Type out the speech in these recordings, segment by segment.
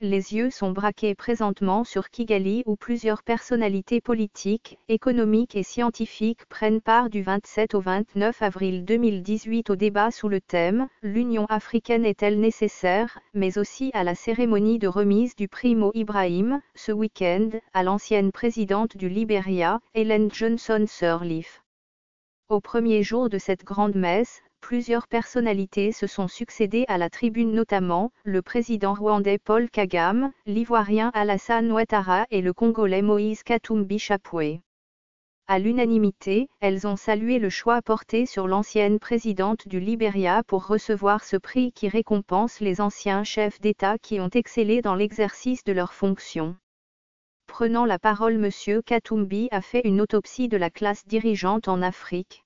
Les yeux sont braqués présentement sur Kigali où plusieurs personnalités politiques, économiques et scientifiques prennent part du 27 au 29 avril 2018 au débat sous le thème « L'Union africaine est-elle nécessaire ?», mais aussi à la cérémonie de remise du prix Mo Ibrahim, ce week-end, à l'ancienne présidente du Libéria, Ellen Johnson Sirleaf. Au premier jour de cette grande messe, plusieurs personnalités se sont succédé à la tribune, notamment le président rwandais Paul Kagame, l'Ivoirien Alassane Ouattara et le Congolais Moïse Katumbi Chapwe. À l'unanimité, elles ont salué le choix porté sur l'ancienne présidente du Libéria pour recevoir ce prix qui récompense les anciens chefs d'État qui ont excellé dans l'exercice de leurs fonctions. Prenant la parole, M. Katumbi a fait une autopsie de la classe dirigeante en Afrique.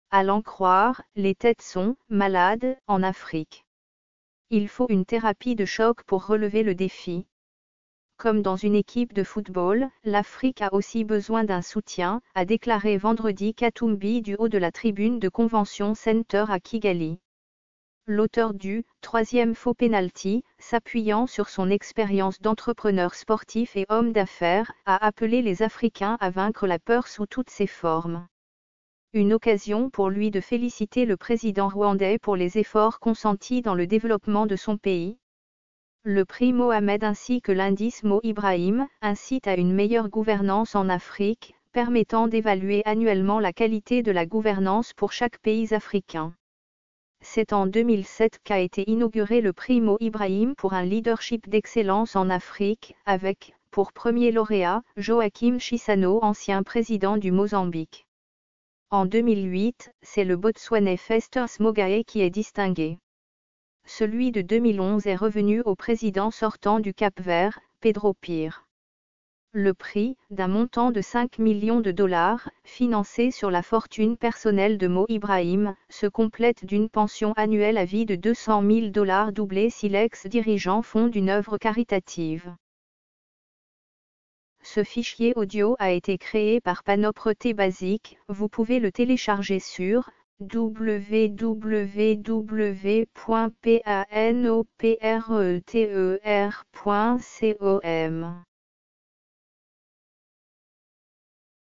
À l'en croire, les têtes sont « malades » en Afrique. Il faut une thérapie de choc pour relever le défi. Comme dans une équipe de football, l'Afrique a aussi besoin d'un soutien, a déclaré vendredi Katumbi du haut de la tribune de Convention Center à Kigali. L'auteur du « troisième faux penalty », s'appuyant sur son expérience d'entrepreneur sportif et homme d'affaires, a appelé les Africains à vaincre la peur sous toutes ses formes. Une occasion pour lui de féliciter le président rwandais pour les efforts consentis dans le développement de son pays. Le prix Mohamed ainsi que l'indice Mo Ibrahim incitent à une meilleure gouvernance en Afrique, permettant d'évaluer annuellement la qualité de la gouvernance pour chaque pays africain. C'est en 2007 qu'a été inauguré le prix Mo Ibrahim pour un leadership d'excellence en Afrique, avec, pour premier lauréat, Joachim Chissano, ancien président du Mozambique. En 2008, c'est le Botswanais Festus Mogae qui est distingué. Celui de 2011 est revenu au président sortant du Cap-Vert, Pedro Pire. Le prix, d'un montant de 5 millions de dollars, financé sur la fortune personnelle de Mo Ibrahim, se complète d'une pension annuelle à vie de 200 000 dollars doublée si l'ex-dirigeant fonde une œuvre caritative. Ce fichier audio a été créé par Panopre Basic, vous pouvez le télécharger sur www.panopreter.com.